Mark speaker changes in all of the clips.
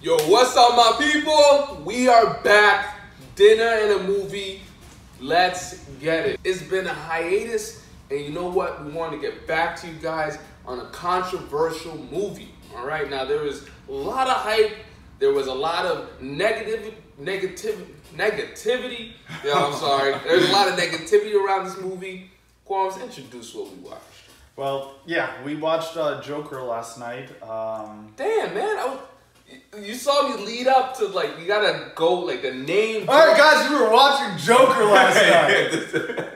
Speaker 1: Yo, what's up, my people? We are back. Dinner and a movie. Let's get it. It's been a hiatus, and you know what? We want to get back to you guys on a controversial movie. All right, now there was a lot of hype. There was a lot of negativity. Yeah, I'm sorry. There's a lot of negativity around this movie. Qualms, introduce what we watched.
Speaker 2: Well, yeah, we watched Joker last night.
Speaker 1: Damn, man. You saw me lead up to, like, you gotta go, like, the name.
Speaker 2: All right, guys, you were watching Joker last night.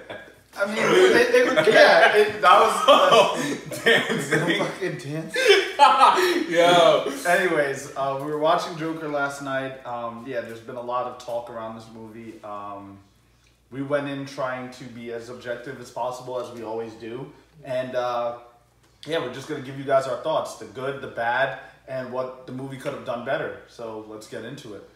Speaker 2: I mean, that was fucking dance.
Speaker 1: Yo.
Speaker 2: Anyways, we were watching Joker last night. Yeah, there's been a lot of talk around this movie. We went in trying to be as objective as possible, as we always do. And, yeah, we're just going to give you guys our thoughts, the good, the bad, and what the movie could have done better. So let's get into it.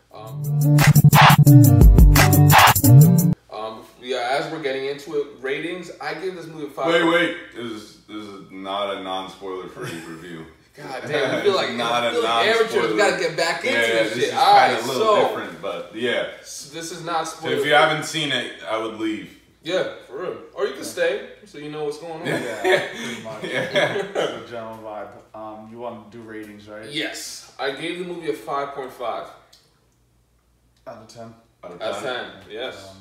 Speaker 1: Yeah, as we're getting into it, ratings, I give this movie a 5.
Speaker 3: Wait. This is not a non-spoiler free review.
Speaker 1: God damn, we feel like
Speaker 3: amateurs.
Speaker 1: We gotta get back into this shit.
Speaker 3: This is
Speaker 1: All right,
Speaker 3: kind of a little different, but yeah.
Speaker 1: This is not spoiler.
Speaker 3: So if you haven't seen it, I would leave.
Speaker 1: Yeah, for real. Or you can stay, so you know what's going on.
Speaker 2: Yeah, pretty much. Yeah. The general vibe. You want to do ratings, right?
Speaker 1: Yes. I gave the movie a 5.5.
Speaker 2: Out of 10.
Speaker 1: Out of 10, yes.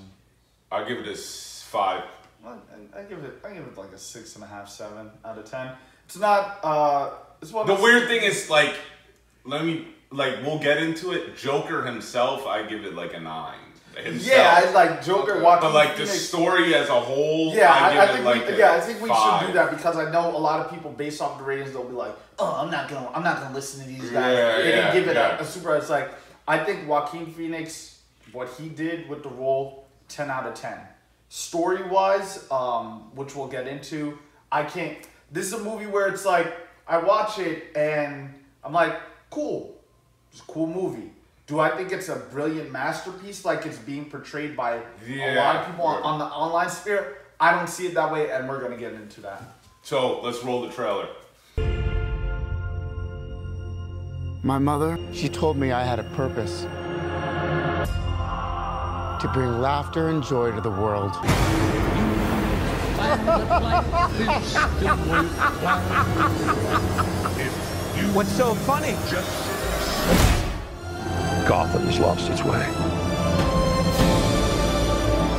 Speaker 3: I'll give it a 5.
Speaker 2: I give it like a 6.5, 7 out of 10. It's not. It's one.
Speaker 3: The weird thing is, like, we'll get into it. Joker himself, I give it like a 9. Himself.
Speaker 2: Yeah, it's like Joker walking.
Speaker 3: But like the story as a whole,
Speaker 2: yeah,
Speaker 3: I
Speaker 2: think we
Speaker 3: 5.
Speaker 2: should do that, because I know a lot of people, based off the ratings, they'll be like, "Oh, I'm not gonna listen to these guys." They didn't give it a super. It's like, I think Joaquin Phoenix, what he did with the role, 10 out of 10. Story wise, which we'll get into, I can't. This is a movie where it's like I watch it and I'm like, cool, it's a cool movie. Do I think it's a brilliant masterpiece like it's being portrayed by a lot of people on the online sphere? I don't see it that way, and we're going to get into that.
Speaker 3: So, let's roll the trailer.
Speaker 4: My mother, she told me I had a purpose. To bring laughter and joy to the world.
Speaker 5: What's so funny?
Speaker 6: Gotham has lost its way.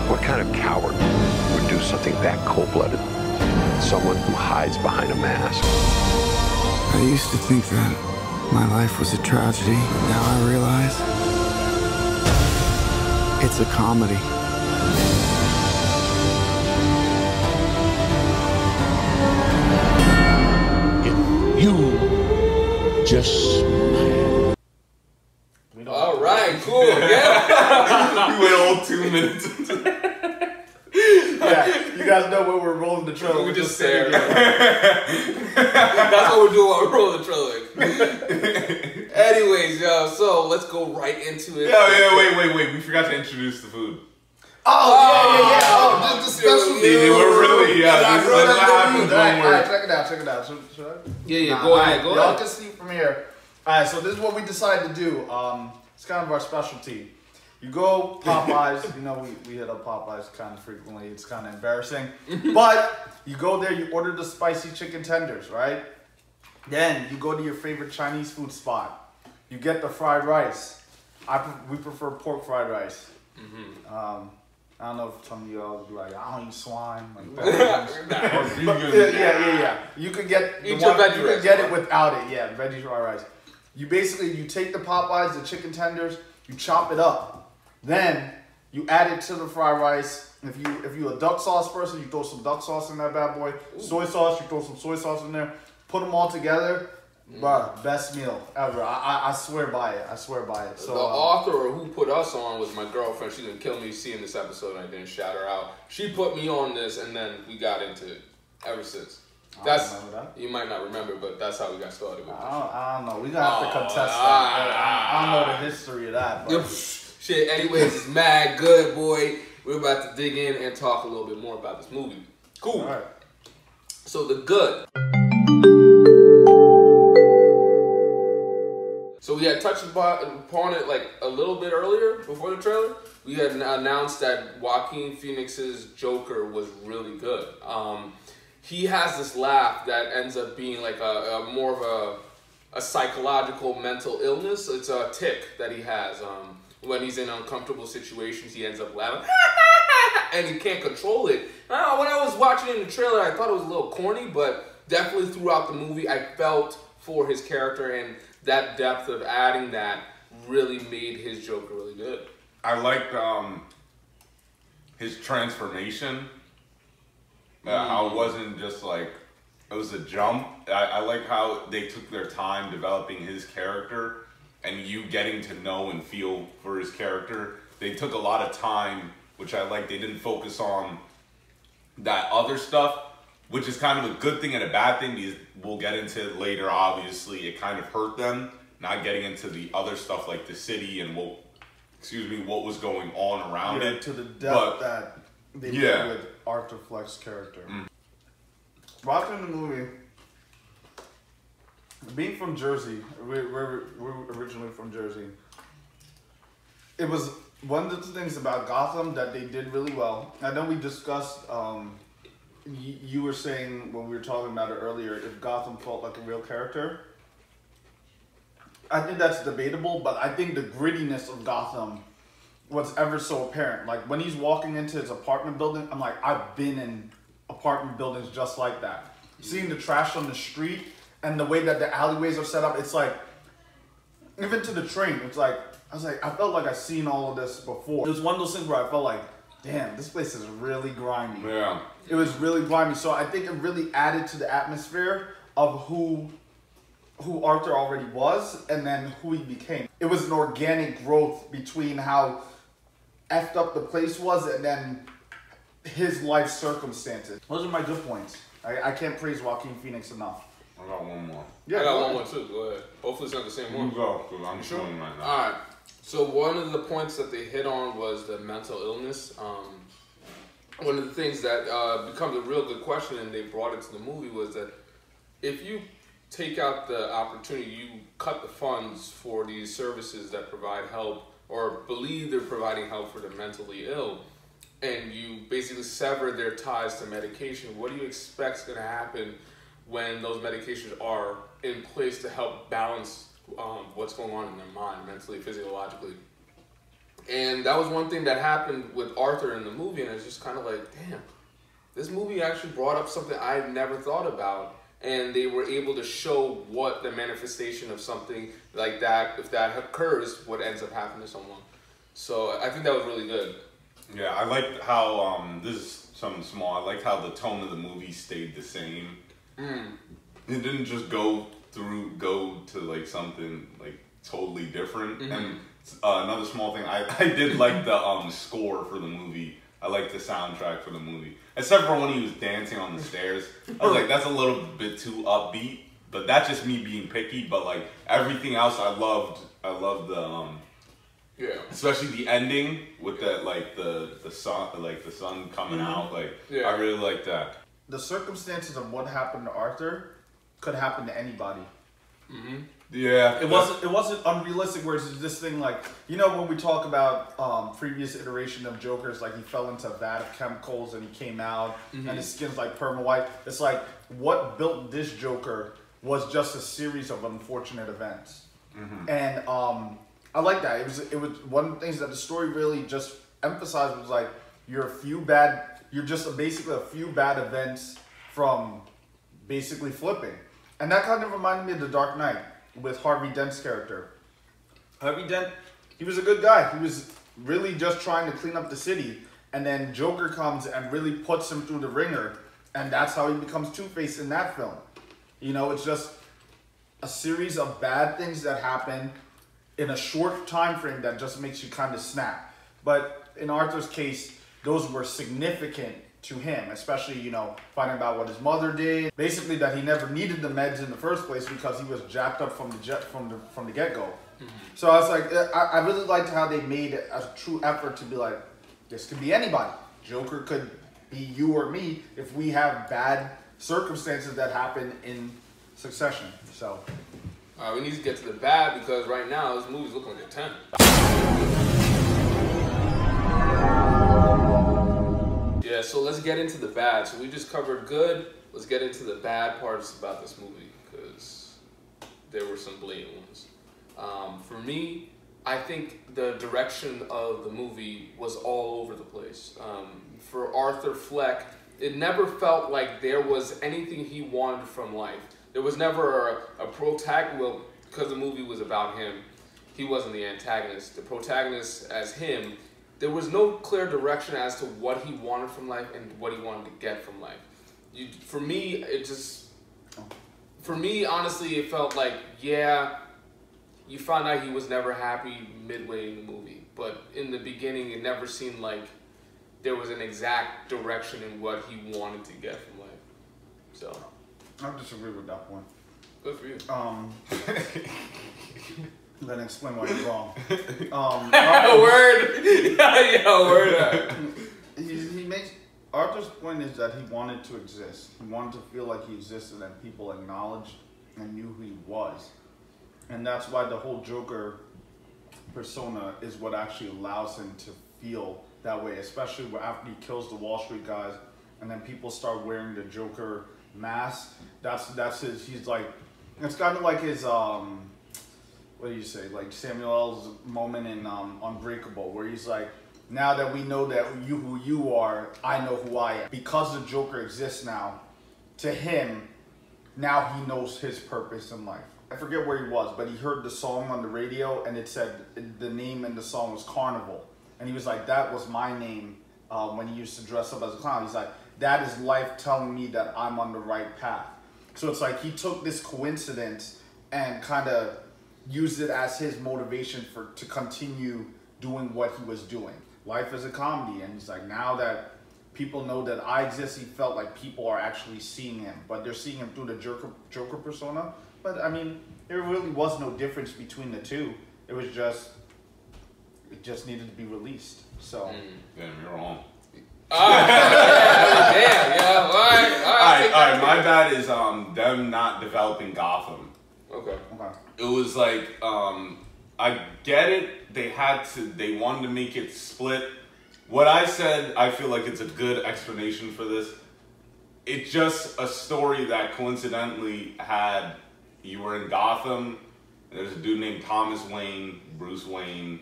Speaker 6: What kind of coward would do something that cold-blooded? Someone who hides behind a mask.
Speaker 4: I used to think that my life was a tragedy. Now I realize it's a comedy.
Speaker 5: If you just smile.
Speaker 1: All right, cool. Yeah.
Speaker 3: You went all 2 minutes into that.
Speaker 2: Yeah, you guys know when we're rolling the trailer.
Speaker 1: We just stare. That's what we're doing while we're rolling the trailer. Anyways, yo, so let's go right into it.
Speaker 3: Yeah, wait. We forgot to introduce the food.
Speaker 2: Yeah. Oh, just the specialty.
Speaker 3: We're really, this is what happens when we're...
Speaker 2: Alright, check it out. Should I?
Speaker 1: Yeah, go ahead.
Speaker 2: Y'all can see from here. Alright, so this is what we decided to do. It's kind of our specialty. You go Popeyes, you know we hit up Popeyes kind of frequently. It's kind of embarrassing. But you go there, you order the spicy chicken tenders, right? Then you go to your favorite Chinese food spot. You get the fried rice. We prefer pork fried rice. I don't know if some of y'all would be like, I don't eat swine. Like that. Yeah. You could get
Speaker 1: Eat your veggie
Speaker 2: you could get it without it. Yeah, veggie fried rice. You take the Popeyes, the chicken tenders, you chop it up. Then you add it to the fried rice. If you a duck sauce person, you throw some duck sauce in that bad boy. Soy sauce, you throw some soy sauce in there. Put them all together. Bruh, best meal ever. I swear by it. So
Speaker 1: the author who put us on was my girlfriend. She's gonna kill me seeing this episode, and I didn't shout her out. She put me on this, and then we got into it ever since. That's,
Speaker 2: remember that.
Speaker 1: You might not remember, but that's how we got started with
Speaker 2: I don't know. We gotta have to contest that. I don't know the history of that. But.
Speaker 1: Shit, anyways, it's mad good, boy. We're about to dig in and talk a little bit more about this movie. Cool.
Speaker 2: All right.
Speaker 1: So the good. So we had touched upon it like a little bit earlier before the trailer. We had announced that Joaquin Phoenix's Joker was really good. He has this laugh that ends up being like a more of a psychological mental illness. It's a tic that he has. When he's in uncomfortable situations, he ends up laughing, and he can't control it. When I was watching it in the trailer, I thought it was a little corny, but definitely throughout the movie, I felt for his character, and that depth of adding that really made his Joker really good.
Speaker 3: I liked his transformation. How it wasn't just like, it was a jump. I like how they took their time developing his character and you getting to know and feel for his character. They took a lot of time, which I like. They didn't focus on that other stuff, which is kind of a good thing and a bad thing, because we'll get into it later. Obviously, it kind of hurt them not getting into the other stuff like the city and what was going on around it.
Speaker 2: To the depth that they did with Arthur Fleck's character. Watching the movie, being from Jersey, we're originally from Jersey. It was one of the things about Gotham that they did really well. I know we discussed, you were saying when we were talking about it earlier, if Gotham felt like a real character. I think that's debatable, but I think the grittiness of Gotham was ever so apparent. Like when he's walking into his apartment building, I'm like, I've been in apartment buildings just like that. Seeing the trash on the street and the way that the alleyways are set up, it's like, even to the train, it's like, I felt like I've seen all of this before. It was one of those things where I felt like, damn, this place is really grimy.
Speaker 3: Yeah.
Speaker 2: It was really grimy. So I think it really added to the atmosphere of who Arthur already was and then who he became. It was an organic growth between how effed up the place was and then his life circumstances. Those are my good points. I can't praise Joaquin Phoenix enough.
Speaker 3: I got one more.
Speaker 1: Yeah, I got one more too. Go ahead. Hopefully it's not the same one.
Speaker 3: You go, because I'm showing right now.
Speaker 1: All right. So one of the points that they hit on was the mental illness. One of the things that becomes a real good question, and they brought it to the movie, was that if you take out the opportunity, you cut the funds for these services that provide help or believe they're providing help for the mentally ill, and you basically sever their ties to medication, what do you expect is going to happen when those medications are in place to help balance what's going on in their mind, mentally, physiologically? And that was one thing that happened with Arthur in the movie, and I was just kind of like, damn, this movie actually brought up something I had never thought about. And they were able to show what the manifestation of something like that, if that occurs, what ends up happening to someone. So I think that was really good.
Speaker 3: Yeah, I liked how, this is something small, I liked how the tone of the movie stayed the same. It didn't just go to like something like totally different. And another small thing, I did like the score for the movie. I liked the soundtrack for the movie. Except for when he was dancing on the stairs. I was like, that's a little bit too upbeat. But that's just me being picky. But like everything else I loved the especially the ending with that like the sun coming out. Like I really liked that.
Speaker 2: The circumstances of what happened to Arthur could happen to anybody.
Speaker 3: Yeah,
Speaker 2: it wasn't unrealistic. Whereas this thing, like, you know, when we talk about previous iteration of Jokers, like he fell into a vat of chemicals and he came out and his skin's like perma white. It's like what built this Joker was just a series of unfortunate events, and I like that. It was one of the things that the story really just emphasized was like you're just basically a few bad events from basically flipping, and that kind of reminded me of The Dark Knight with Harvey Dent's character. Harvey Dent, he was a good guy. He was really just trying to clean up the city, and then Joker comes and really puts him through the ringer, and that's how he becomes Two-Face in that film. You know, it's just a series of bad things that happen in a short time frame that just makes you kind of snap. But in Arthur's case, those were significant to him, especially, you know, finding out what his mother did. Basically that he never needed the meds in the first place because he was jacked up from the get-go. So I was like, I really liked how they made a true effort to be like, this could be anybody. Joker could be you or me if we have bad circumstances that happen in succession. So
Speaker 1: All right, we need to get to the bad because right now this movie's looking like a 10. Yeah, so let's get into the bad. So we just covered good. Let's get into the bad parts about this movie because there were some blatant ones. For me, I think the direction of the movie was all over the place. For Arthur Fleck, it never felt like there was anything he wanted from life. There was never a protagonist, well, because the movie was about him, he wasn't the antagonist. The protagonist as him, there was no clear direction as to what he wanted from life and what he wanted to get from life. For me, honestly, it felt like, yeah, you found out he was never happy midway in the movie. But in the beginning, it never seemed like there was an exact direction in what he wanted to get from life. So
Speaker 2: I disagree with that point.
Speaker 1: good for you.
Speaker 2: Then explain why you're wrong.
Speaker 1: Word. Yeah, word.
Speaker 2: He makes Arthur's point is that he wanted to exist. He wanted to feel like he existed and people acknowledged and knew who he was. And that's why the whole Joker persona is what actually allows him to feel that way, especially after he kills the Wall Street guys and then people start wearing the Joker mask. That's his, he's like, it's kind of like his, what do you say, like Samuel L's moment in Unbreakable, where he's like, now that we know that who you are, I know who I am. Because the Joker exists now, to him, now he knows his purpose in life. I forget where he was, but he heard the song on the radio and it said, the name in the song was Carnival. And he was like, that was my name when he used to dress up as a clown. He's like, that is life telling me that I'm on the right path. So it's like he took this coincidence and kind of used it as his motivation to continue doing what he was doing. Life is a comedy, and he's like, now that people know that I exist, he felt like people are actually seeing him, but they're seeing him through the Joker persona. But I mean, there really was no difference between the two. It was just, it just needed to be released. So,
Speaker 3: Damn, you're wrong.
Speaker 1: Damn, yeah, all right.
Speaker 3: My bad is them not developing Gotham.
Speaker 1: Okay.
Speaker 3: It was like, I get it. They wanted to make it split. What I said, I feel like it's a good explanation for this. It's just a story that coincidentally had, you were in Gotham, there's a dude named Thomas Wayne, Bruce Wayne,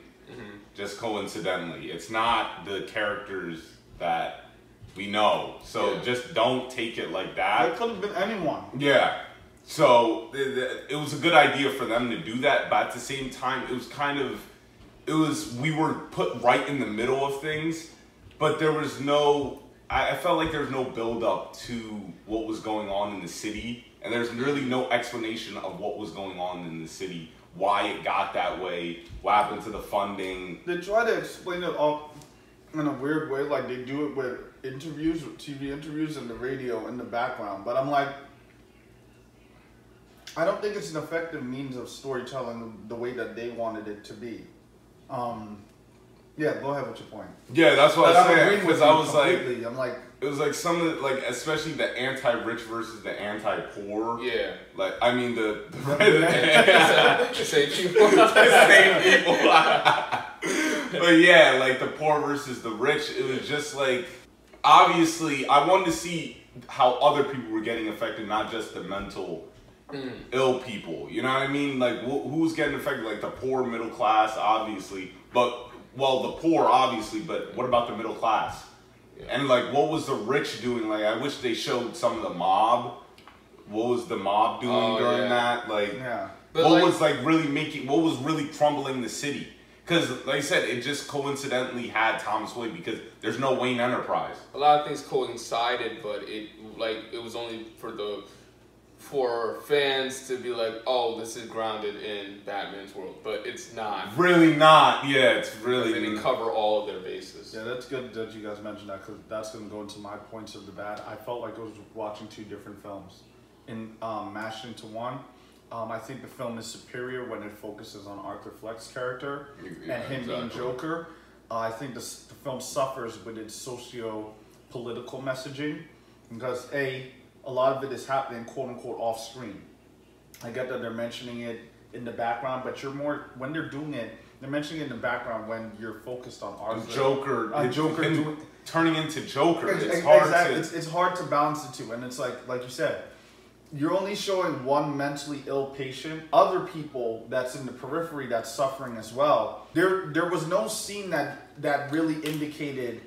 Speaker 3: just coincidentally. It's not the characters that we know. So just don't take it like that.
Speaker 2: It could have been anyone.
Speaker 3: Yeah. So it was a good idea for them to do that, but at the same time, it was kind of, we were put right in the middle of things, but there was no, I felt like there was no build up to what was going on in the city, and there's really no explanation of what was going on in the city, why it got that way, what happened to the funding.
Speaker 2: They try to explain it all in a weird way, like they do it with interviews, with TV interviews and the radio in the background, but I'm like, I don't think it's an effective means of storytelling the way that they wanted it to be. Yeah, go ahead with your point.
Speaker 3: Yeah, that's what I was saying,
Speaker 2: because
Speaker 3: I was
Speaker 2: like, I'm like,
Speaker 3: it was like some of the, like, especially the anti-rich versus the anti-poor.
Speaker 1: Yeah.
Speaker 3: Like, I mean, the
Speaker 1: Same people.
Speaker 3: same people. But yeah, like the poor versus the rich, it was just like, obviously, I wanted to see how other people were getting affected, not just the mental ill people. You know what I mean? Like, who's getting affected? Like the poor middle class, obviously. But, well, the poor, obviously, but what about the middle class? Yeah. And like, what was the rich doing? Like, I wish they showed some of the mob. What was the mob doing during that? Like, what was like really what was really crumbling the city? Because, like I said, it just coincidentally had Thomas Wayne because there's no Wayne Enterprise.
Speaker 1: A lot of things coincided, but it was only for fans to be like, oh, this is grounded in Batman's world, but it's not.
Speaker 3: Really not. Yeah, it's really.
Speaker 1: They didn't cover all of their bases.
Speaker 2: Yeah, that's good that you guys mentioned that because that's going to go into my points of the bad. I felt like I was watching two different films mashed into one. I think the film is superior when it focuses on Arthur Fleck's character and him being Joker. I think the film suffers with its socio-political messaging because a lot of it is happening quote unquote off screen. I get that they're mentioning it in the background, but you're more when they're doing it. They're mentioning it in the background when you're focused on Arthur.
Speaker 3: Joker.
Speaker 2: Joker
Speaker 3: turning into Joker. It's hard
Speaker 2: exactly.
Speaker 3: to...
Speaker 2: It's hard to balance the two, and it's like you said, you're only showing one mentally ill patient. Other people that's in the periphery that's suffering as well. There was no scene that really indicated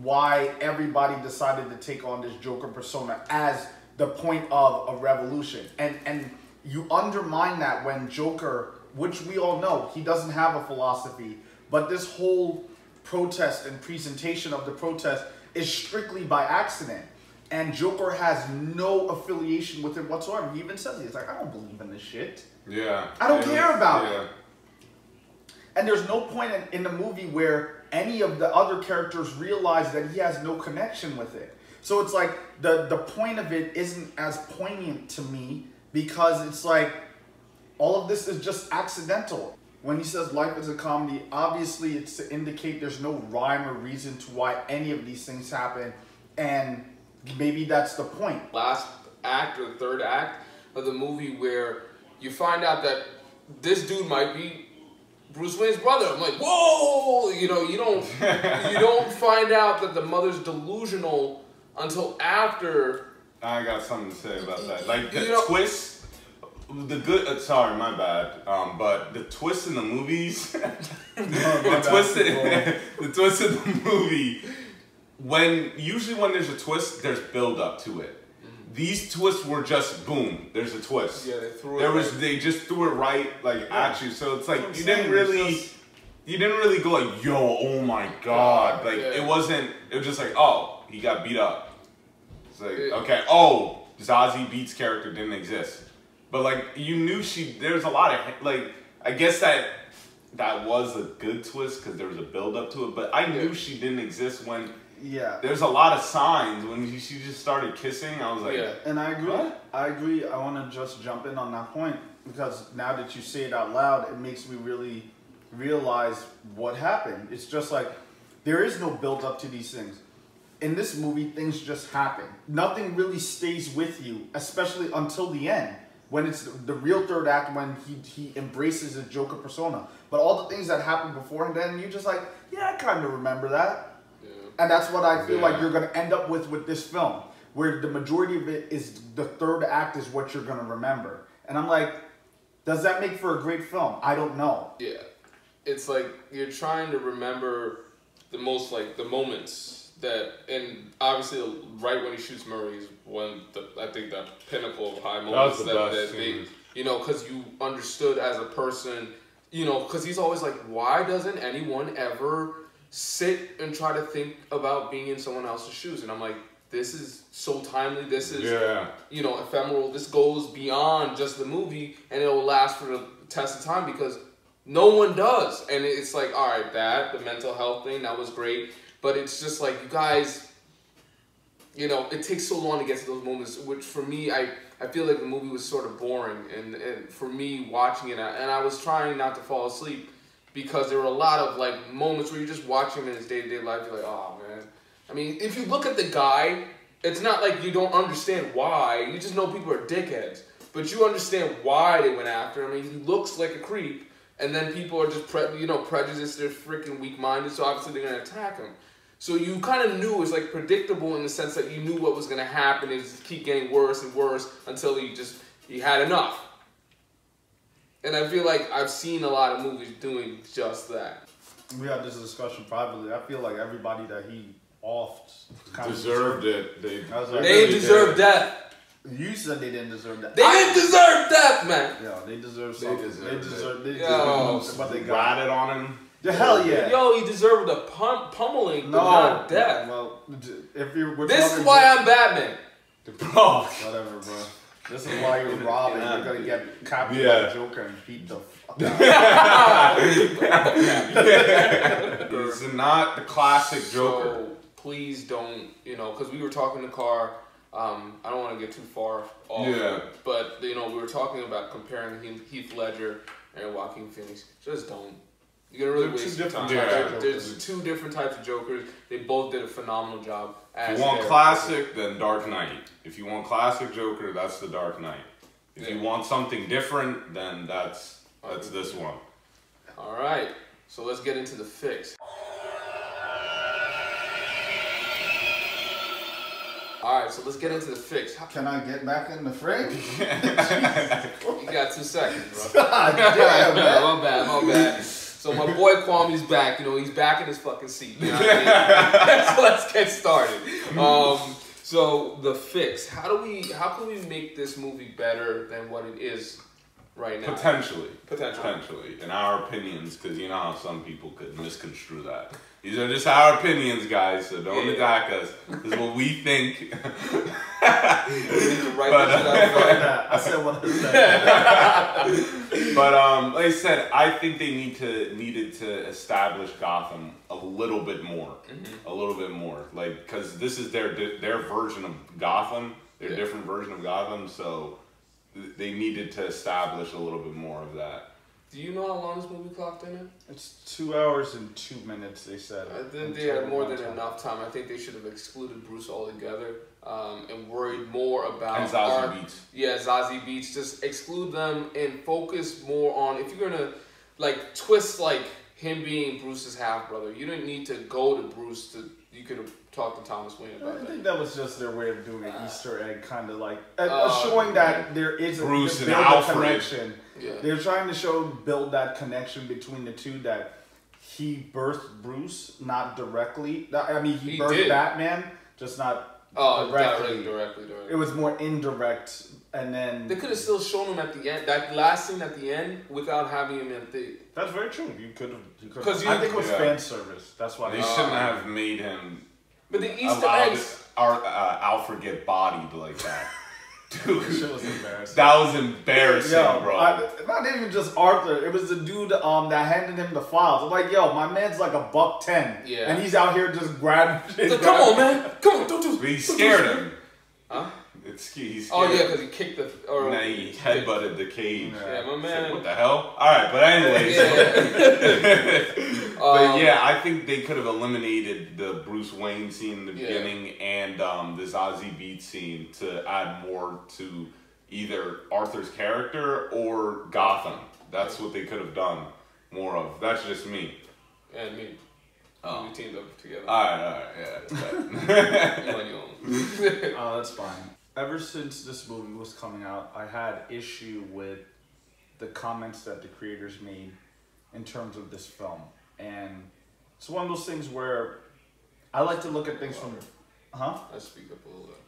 Speaker 2: why everybody decided to take on this Joker persona as the point of a revolution, and you undermine that when Joker, which we all know, he doesn't have a philosophy, but this whole protest and presentation of the protest is strictly by accident. And Joker has no affiliation with it whatsoever. He even says it. He's like, I don't believe in this shit.
Speaker 3: Yeah.
Speaker 2: I don't care about it. And there's no point in the movie where any of the other characters realize that he has no connection with it. So it's like the point of it isn't as poignant to me because it's like all of this is just accidental. When he says life is a comedy, obviously it's to indicate there's no rhyme or reason to why any of these things happen. And maybe that's the point.
Speaker 1: Last act or third act of the movie where you find out that this dude might be Bruce Wayne's brother. I'm like, whoa! You know, you don't find out that the mother's delusional until after.
Speaker 3: I got something to say about that. Like the twist, the good. Sorry, my bad. But the twist in the movies, the twist in the movie. Usually when there's a twist, there's build up to it. These twists were just boom. There's a twist.
Speaker 1: Yeah, they threw it.
Speaker 3: They just threw it right at you. So it's like you didn't really go like, yo, oh my god. Like it wasn't. It was just like, oh, he got beat up. It's like okay, oh, Zazie Beetz' character didn't exist. But like you knew there's a lot of like I guess that was a good twist because there was a build up to it. But I knew she didn't exist when.
Speaker 2: Yeah.
Speaker 3: There's a lot of signs when she just started kissing. I was like,
Speaker 2: and I agree.
Speaker 3: What?
Speaker 2: I agree. I want to just jump in on that point because now that you say it out loud, it makes me really realize what happened. It's just like there is no build up to these things. In this movie, things just happen. Nothing really stays with you, especially until the end when it's the real third act when he embraces his Joker persona. But all the things that happened before and then, you're just like, yeah, I kind of remember that. And that's what I feel like you're going to end up with this film, where the majority of it is the third act is what you're going to remember. And I'm like, does that make for a great film? I don't know.
Speaker 1: Yeah. It's like you're trying to remember the most, like, the moments that, and obviously right when he shoots Murray is when I think the pinnacle of high moments that they, you know, because you understood as a person, you know, because he's always like, why doesn't anyone ever sit and try to think about being in someone else's shoes? And I'm like, this is so timely. This is, you know, ephemeral. This goes beyond just the movie, and it will last for the test of time because no one does. And it's like, all right, the mental health thing, that was great. But it's just like, you guys, you know, it takes so long to get to those moments, which for me, I feel like the movie was sort of boring. And for me, watching it, and I was trying not to fall asleep, because there were a lot of like moments where you're just watching him in his day-to-day life. You're like, oh man. I mean, if you look at the guy, it's not like you don't understand why. You just know people are dickheads, but you understand why they went after him. I mean, he looks like a creep, and then people are just prejudiced. They're freaking weak-minded, so obviously they're gonna attack him. So you kind of knew it was like predictable in the sense that you knew what was gonna happen. It was just keep getting worse and worse until he had enough. And I feel like I've seen a lot of movies doing just that.
Speaker 2: We had this discussion privately. I feel like everybody that he offed kind
Speaker 3: deserved it.
Speaker 1: They didn't deserve death.
Speaker 2: You said they didn't deserve that.
Speaker 1: They didn't deserve death, man.
Speaker 2: Yeah, they deserve something. They deserve
Speaker 3: what they got it on him.
Speaker 2: The hell yeah.
Speaker 1: Yo, he deserved a pummeling, but not death.
Speaker 2: Well,
Speaker 1: this is why I'm Batman.
Speaker 3: Bro.
Speaker 2: Whatever, bro. This is why you're robbing. You're gonna get copied by the Joker and beat the fuck out.
Speaker 3: It's not the classic Joker.
Speaker 1: So please don't, because we were talking in the car. I don't want to get too far off.
Speaker 3: Yeah.
Speaker 1: But we were talking about comparing Heath Ledger and Joaquin Phoenix. Just don't. You're gonna really waste your time. There's two different types of Jokers. They both did a phenomenal job.
Speaker 3: If you want classic, then Dark Knight. If you want classic Joker, that's the Dark Knight. If you want something different, then that's this one.
Speaker 1: All right, so let's get into the fix. All right, so let's get into the fix.
Speaker 2: Can I get back in the frame?
Speaker 1: You got 2 seconds, bro.
Speaker 2: God damn, man.
Speaker 1: My bad. So my boy Kwame's back. You know, he's back in his fucking seat. You know what I mean? So let's get started. So the fix. How can we make this movie better than what it is right now?
Speaker 3: Potentially, in our opinions, because you know how some people could misconstrue that. These are just our opinions, guys, so don't attack us. This is what we think.
Speaker 1: You need to write this down.
Speaker 2: I said what I said.
Speaker 3: But like I said, I think they needed to establish Gotham a little bit more, like because this is their version of Gotham, their different version of Gotham, so they needed to establish a little bit more of that.
Speaker 1: Do you know how long this movie clocked in it?
Speaker 2: It's 2 hours and 2 minutes, they said.
Speaker 1: I think they had more than enough time. I think they should have excluded Bruce altogether and worried more about...
Speaker 3: And Zazie Beetz.
Speaker 1: Yeah, Zazie Beetz. Just exclude them and focus more on... If you're going to like twist like him being Bruce's half-brother, you didn't need to go to Bruce to... You could have talked to Thomas Wayne about that.
Speaker 2: I think that was just their way of doing an Easter egg, kind of like showing that there is
Speaker 3: Bruce and
Speaker 2: a
Speaker 3: Alfred.
Speaker 2: connection.
Speaker 1: Yeah.
Speaker 2: They're trying to build that connection between the two, that he birthed Bruce, not directly. I mean, he birthed Batman, just not directly.
Speaker 1: Directly.
Speaker 2: It was more indirect, and then...
Speaker 1: They could have still shown him at the end, that last scene at the end, without having him at the...
Speaker 2: That's very true. You could have...
Speaker 1: I
Speaker 2: think it was fan service. That's why
Speaker 3: they shouldn't have made him...
Speaker 1: But the Easter eggs...
Speaker 3: Alfred get bodied like that. Dude,
Speaker 2: that shit was embarrassing.
Speaker 3: That was embarrassing, bro.
Speaker 2: Not even just Arthur. It was the dude that handed him the files. I'm like, yo, my man's like $110.
Speaker 1: Yeah.
Speaker 2: And he's out here just grabbing shit.
Speaker 1: Like, come on, man. Come on, don't do
Speaker 3: He scared him.
Speaker 1: Huh?
Speaker 3: He scared
Speaker 1: Oh, yeah, because he kicked the... Or,
Speaker 3: nah, he headbutted the cage.
Speaker 1: Yeah, my man.
Speaker 3: What the hell? Alright, but anyways. But yeah, I think they could have eliminated the Bruce Wayne scene in the beginning and the Zazie Beetz scene to add more to either Arthur's character or Gotham. That's what they could have done more of. That's just me.
Speaker 1: And me. We teamed up together.
Speaker 3: Alright, yeah.
Speaker 1: You on your own.
Speaker 2: Oh, that's fine. Ever since this movie was coming out, I had issue with the comments that the creators made in terms of this film. And it's one of those things where I like to look at things from...
Speaker 1: I speak up a little bit.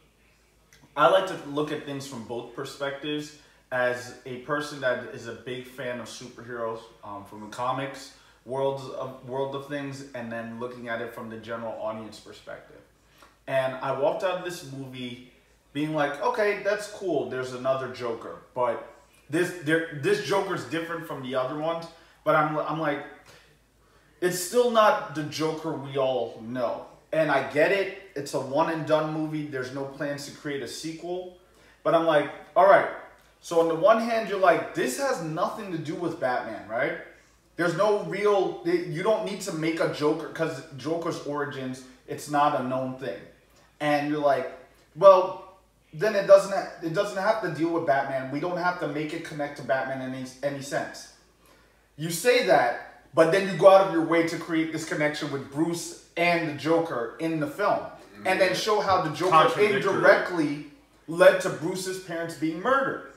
Speaker 2: I like to look at things from both perspectives. As a person that is a big fan of superheroes, from the comics world of things, and then looking at it from the general audience perspective. And I walked out of this movie being like, okay, that's cool. There's another Joker, but this Joker's different from the other ones. But I'm like, it's still not the Joker we all know. And I get it. It's a one and done movie. There's no plans to create a sequel. But I'm like, all right. So on the one hand, you're like, this has nothing to do with Batman, right? There's no real, you don't need to make a Joker, because Joker's origins, it's not a known thing. And you're like, well, then it doesn't have to deal with Batman. We don't have to make it connect to Batman in any sense. You say that, but then you go out of your way to create this connection with Bruce and the Joker in the film. And then show how the Joker indirectly led to Bruce's parents being murdered.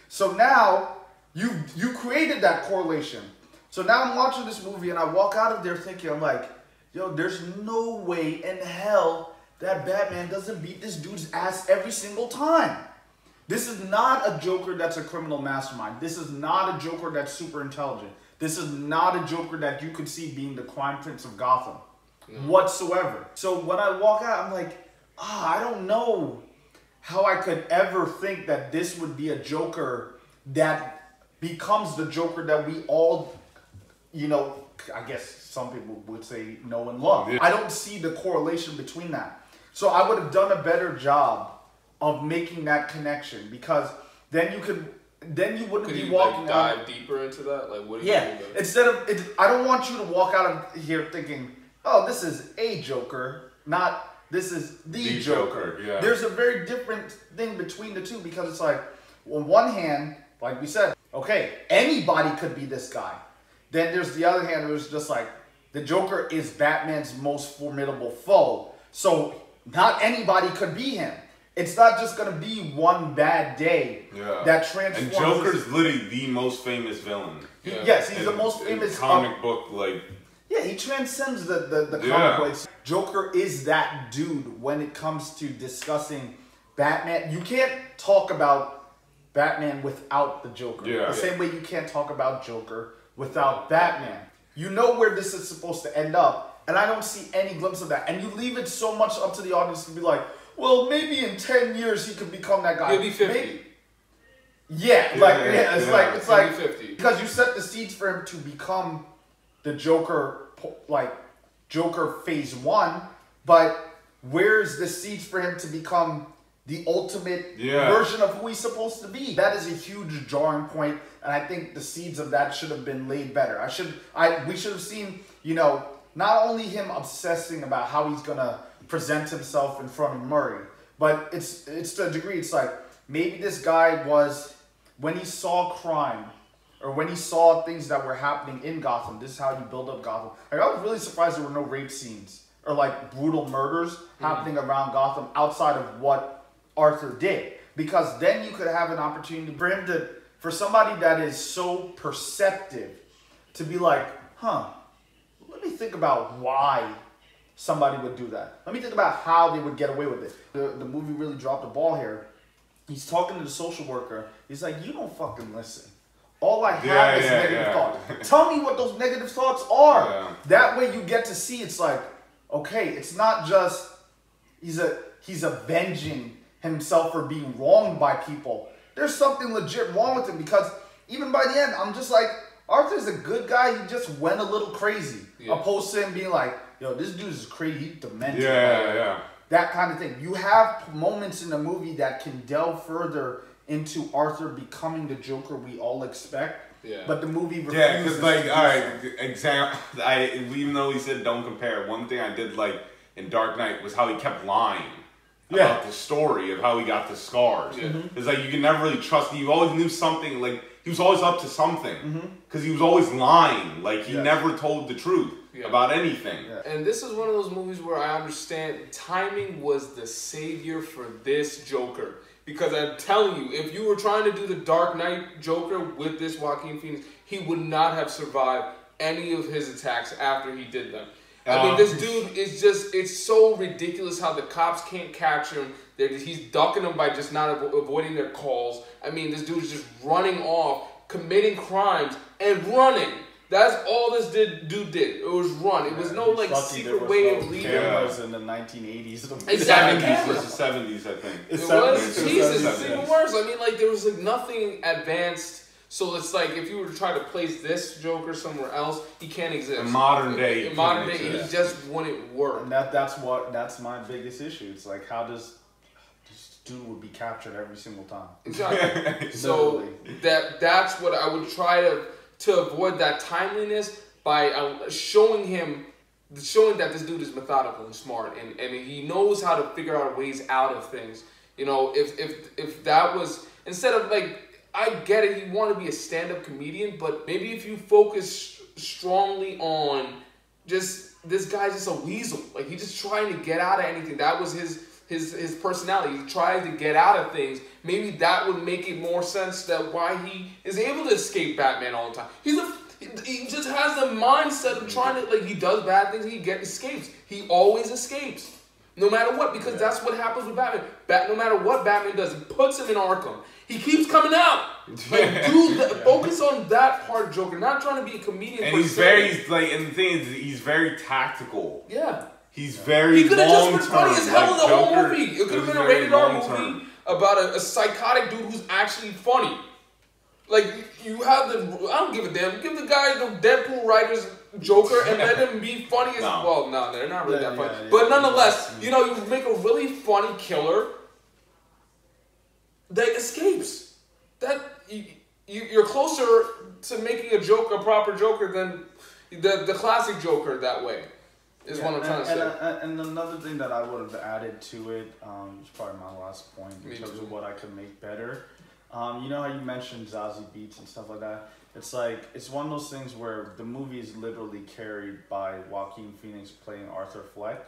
Speaker 2: So now, you created that correlation. So now I'm watching this movie and I walk out of there thinking, I'm like, yo, there's no way in hell that Batman doesn't beat this dude's ass every single time. This is not a Joker that's a criminal mastermind. This is not a Joker that's super intelligent. This is not a Joker that you could see being the crime prince of Gotham whatsoever. So when I walk out, I'm like, I don't know how I could ever think that this would be a Joker that becomes the Joker that we all, I guess some people would say know and love. Yeah. I don't see the correlation between that. So I would have done a better job of making that connection, because then you wouldn't be walking out.
Speaker 1: Dive deeper into that? Like, what do
Speaker 2: you do? Instead of, I don't want you to walk out of here thinking, oh, this is a Joker, not this is the Joker.
Speaker 3: Yeah.
Speaker 2: There's a very different thing between the two, because it's like, on one hand, like we said, okay, anybody could be this guy. Then there's the other hand where it's just like, the Joker is Batman's most formidable foe. So not anybody could be him. It's not just going to be one bad day that transforms.
Speaker 3: And Joker's literally the most famous villain.
Speaker 2: Yes, he's the most famous
Speaker 3: comic book, like...
Speaker 2: Yeah, he transcends the comic books. Joker is that dude when it comes to discussing Batman. You can't talk about Batman without the Joker. The same way you can't talk about Joker without Batman. You know where this is supposed to end up, and I don't see any glimpse of that. And you leave it so much up to the audience to be like, well, maybe in 10 years he could become that guy.
Speaker 1: He'll be 50.
Speaker 2: Maybe. It's like
Speaker 1: 50.
Speaker 2: Because you set the seeds for him to become the Joker, like Joker phase 1, but where's the seeds for him to become the ultimate version of who he's supposed to be? That is a huge jarring point, and I think the seeds of that should have been laid better. We should have seen, you know, not only him obsessing about how he's gonna present himself in front of Murray, but it's to a degree, it's like maybe this guy was, when he saw crime or when he saw things that were happening in Gotham, this is how you build up Gotham. Like, I was really surprised there were no rape scenes or like brutal murders happening around Gotham outside of what Arthur did, because then you could have an opportunity for him to, for somebody that is so perceptive to be like, let me think about why somebody would do that. Let me think about how they would get away with it. The movie really dropped the ball here. He's talking to the social worker. He's like, you don't fucking listen. All I have is negative thoughts. Tell me what those negative thoughts are. That way you get to see, it's like, okay, it's not just he's avenging himself for being wronged by people. There's something legit wrong with him, because even by the end, I'm just like, Arthur's a good guy. He just went a little crazy. Opposed to him being like, yo, this dude is crazy. He's demented. That kind of thing. You have moments in the movie that can delve further into Arthur becoming the Joker we all expect. But the movie refuses.
Speaker 3: Yeah, because like, all right, even though he said don't compare, one thing I did like in Dark Knight was how he kept lying about the story of how he got the scars. It's like you can never really trust him. You always knew something, like he was always up to something, because he was always lying. Like he never told the truth about anything.
Speaker 1: And this is one of those movies where I understand timing was the savior for this Joker. Because I'm telling you, if you were trying to do the Dark Knight Joker with this Joaquin Phoenix, he would not have survived any of his attacks after he did them. I mean, this dude is just, it's so ridiculous how the cops can't capture him. He's ducking them by just not avoiding their calls. I mean, this dude is just running off, committing crimes, and running. That's all this dude did. It was run. It was no like secret way of leaving.
Speaker 2: Cameras in the 1980s.
Speaker 1: Exactly.
Speaker 3: 70s, I think.
Speaker 1: It was. Jesus, it's even worse. I mean, like there was like nothing advanced. So it's like if you were to try to place this Joker somewhere else, he can't exist.
Speaker 3: In modern day,
Speaker 1: he just wouldn't work.
Speaker 2: And that's my biggest issue. It's like, how does this dude would be captured every single time?
Speaker 1: Exactly. So that's what I would try to avoid that timeliness by showing that this dude is methodical and smart, and he knows how to figure out ways out of things. You know, if that was, instead of like, I get it, he wanted to be a stand-up comedian, but maybe if you focus strongly on just, this guy's just a weasel. Like, he's just trying to get out of anything. That was his personality. He tries to get out of things. Maybe that would make it more sense that why he is able to escape Batman all the time. He just has the mindset of trying to, like, he does bad things, he escapes. He always escapes. No matter what, because that's what happens with Batman. No matter what Batman does, he puts him in Arkham. He keeps coming out. Like, dude, focus on that part of Joker. Not trying to be a comedian.
Speaker 3: And he's very, and the thing is, he's very tactical.
Speaker 1: Yeah.
Speaker 3: He's very long-term.
Speaker 1: He could have just been funny as hell in the whole movie. It could have been a rated R movie about a psychotic dude who's actually funny. Like, you have I don't give a damn. Give the guy the Deadpool writers Joker and let him be funny as well. No, they're not really that funny. But nonetheless, you know, you make a really funny killer that escapes. That you're closer to making a joke, a proper Joker, than the classic Joker that way. Is what I'm trying to say.
Speaker 2: And another thing that I would have added to it, is probably my last point in terms of what I could make better. You know how you mentioned Zazie Beetz and stuff like that? It's like, it's one of those things where the movie is literally carried by Joaquin Phoenix playing Arthur Fleck,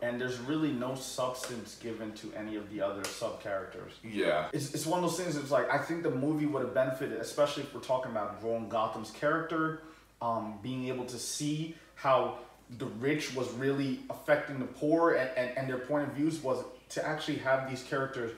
Speaker 2: and there's really no substance given to any of the other sub-characters.
Speaker 3: Yeah.
Speaker 2: It's one of those things, it's like, I think the movie would have benefited, especially if we're talking about growing Gotham's character, being able to see how the rich was really affecting the poor, and their point of views was to actually have these characters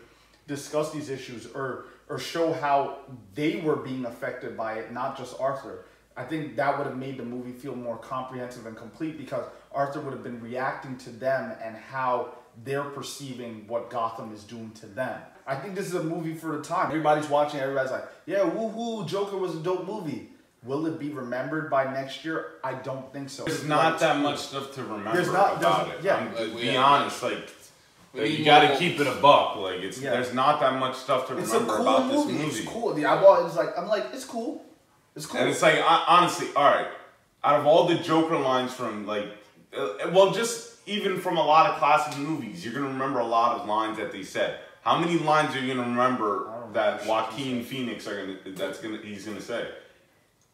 Speaker 2: discuss these issues or show how they were being affected by it, not just Arthur. I think that would have made the movie feel more comprehensive and complete, because Arthur would have been reacting to them and how they're perceiving what Gotham is doing to them. I think this is a movie for the time. Everybody's watching, everybody's like, yeah, woohoo, Joker was a dope movie. Will it be remembered by next year? I don't think so.
Speaker 3: There's not that much stuff to remember about it.
Speaker 2: Yeah.
Speaker 3: Be honest, like you gotta keep it a buck. Like there's not that much stuff to remember about this movie.
Speaker 2: It's cool. I'm like, it's cool. It's cool.
Speaker 3: And it's like, honestly, all right. Out of all the Joker lines from like, well, just even from a lot of classic movies, you're gonna remember a lot of lines that they said. How many lines are you gonna remember that Joaquin Phoenix he's gonna say?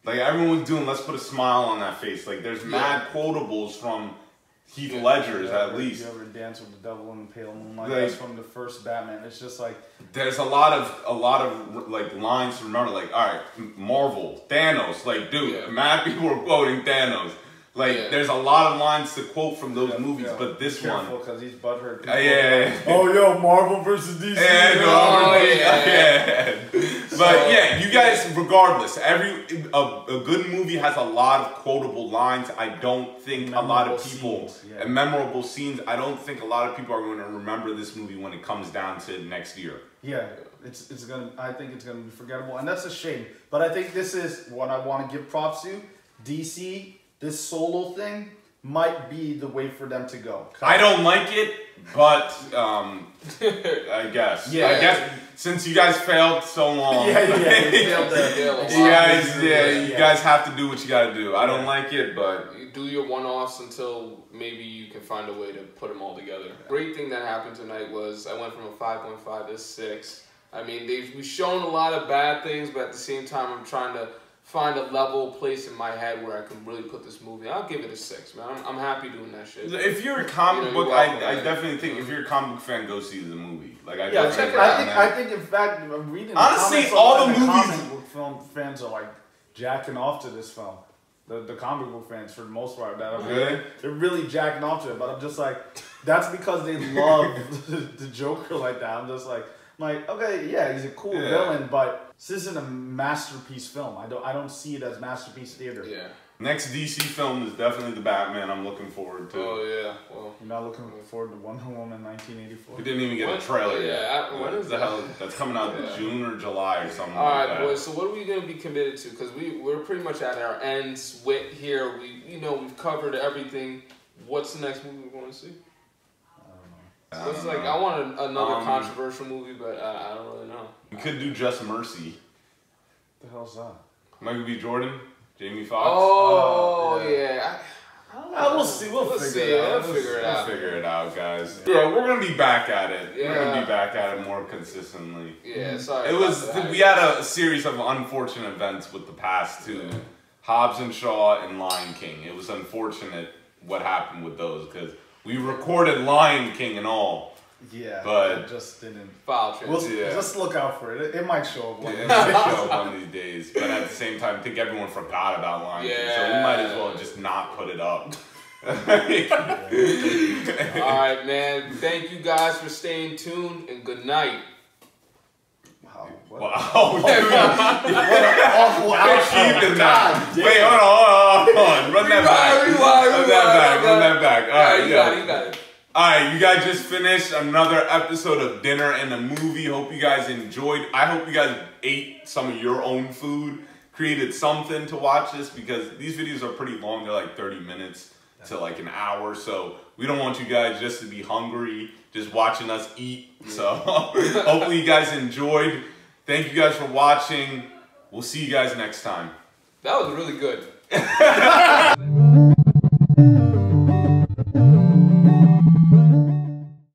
Speaker 3: Like everyone's doing, let's put a smile on that face. Like there's mad quotables from Heath Ledger's at least.
Speaker 2: You ever Dance with the Devil in the Pale Moonlight? That's from the first Batman. It's just like
Speaker 3: there's a lot of like lines to remember. Like, all right, Marvel, Thanos. Like, dude, mad people are quoting Thanos. Like, there's a lot of lines to quote from those movies, but this one,
Speaker 2: because he's butthurt.
Speaker 3: Oh,
Speaker 2: yo, Marvel versus DC.
Speaker 3: But yeah, you guys, regardless, a good movie has a lot of quotable lines. I don't think a lot of people and memorable scenes. I don't think a lot of people are going to remember this movie when it comes down to next year.
Speaker 2: Yeah, I think it's gonna be forgettable, and that's a shame. But I think this is what I want to give props to. DC. This solo thing might be the way for them to go.
Speaker 3: I don't like it, but I guess. Yeah. I guess since you guys failed so long,
Speaker 2: you
Speaker 3: guys have to do what you got to do. I don't like it, but
Speaker 1: you do your one-offs until maybe you can find a way to put them all together. Great thing that happened tonight was I went from a 5.5 to 6. I mean, we've shown a lot of bad things, but at the same time, I'm trying to find a level place in my head where I can really put this movie. I'll give it a 6, man. I'm happy doing that shit.
Speaker 3: If you're a comic book, I definitely think if you're a comic book fan, go see the movie. Like
Speaker 2: check it out. I think in fact, reading
Speaker 3: honestly,
Speaker 2: the
Speaker 3: all the movies,
Speaker 2: comic book film fans are like jacking off to this film. The comic book fans, for the most part, they're really jacking off to it. But I'm just like, that's because they love the Joker like that. I'm just like, okay, yeah, he's a cool villain, but this isn't a masterpiece film. I don't see it as masterpiece theater.
Speaker 1: Yeah.
Speaker 3: Next DC film is definitely the Batman. I'm looking forward to.
Speaker 1: Oh yeah. Well,
Speaker 2: you're not looking forward to Wonder Woman 1984.
Speaker 3: We didn't even get a trailer yet.
Speaker 1: Yeah. What is
Speaker 3: the hell? That's coming out in June or July or something.
Speaker 1: All right, boys. So what are we gonna be committed to? Because we're pretty much at our ends with here. We've covered everything. What's the next movie we want to see? So it's like I want another controversial movie, but I don't really know.
Speaker 3: We could do Just Mercy.
Speaker 2: What the hell's that?
Speaker 3: Michael B. Jordan, Jamie Foxx.
Speaker 1: Oh yeah.
Speaker 2: We'll see. We'll
Speaker 3: figure it out, guys. Yeah, we're gonna be back at it.
Speaker 1: Yeah.
Speaker 3: We're gonna be back at it more consistently.
Speaker 1: Yeah, sorry.
Speaker 3: We had a series of unfortunate events with the past too. Yeah. Hobbs and Shaw and Lion King. It was unfortunate what happened with those because we recorded Lion King and all.
Speaker 2: Yeah,
Speaker 3: but
Speaker 2: it just didn't.
Speaker 1: Just
Speaker 2: look out for it. It might show up.
Speaker 3: It might show up one of these days. But at the same time, I think everyone forgot about Lion King, so we might as well just not put it up.
Speaker 1: All right, man. Thank you guys for staying tuned, and good night.
Speaker 3: Wow, dude.
Speaker 2: What an awful outro.
Speaker 3: Wait, hold on. Run that back. All right,
Speaker 1: you got it.
Speaker 3: All right, you guys just finished another episode of Dinner and a Movie. Hope you guys enjoyed. I hope you guys ate some of your own food, created something to watch this, because these videos are pretty long. They're like 30 minutes to like an hour. So we don't want you guys just to be hungry, just watching us eat. So hopefully you guys enjoyed. Thank you guys for watching. We'll see you guys next time.
Speaker 1: That was really good.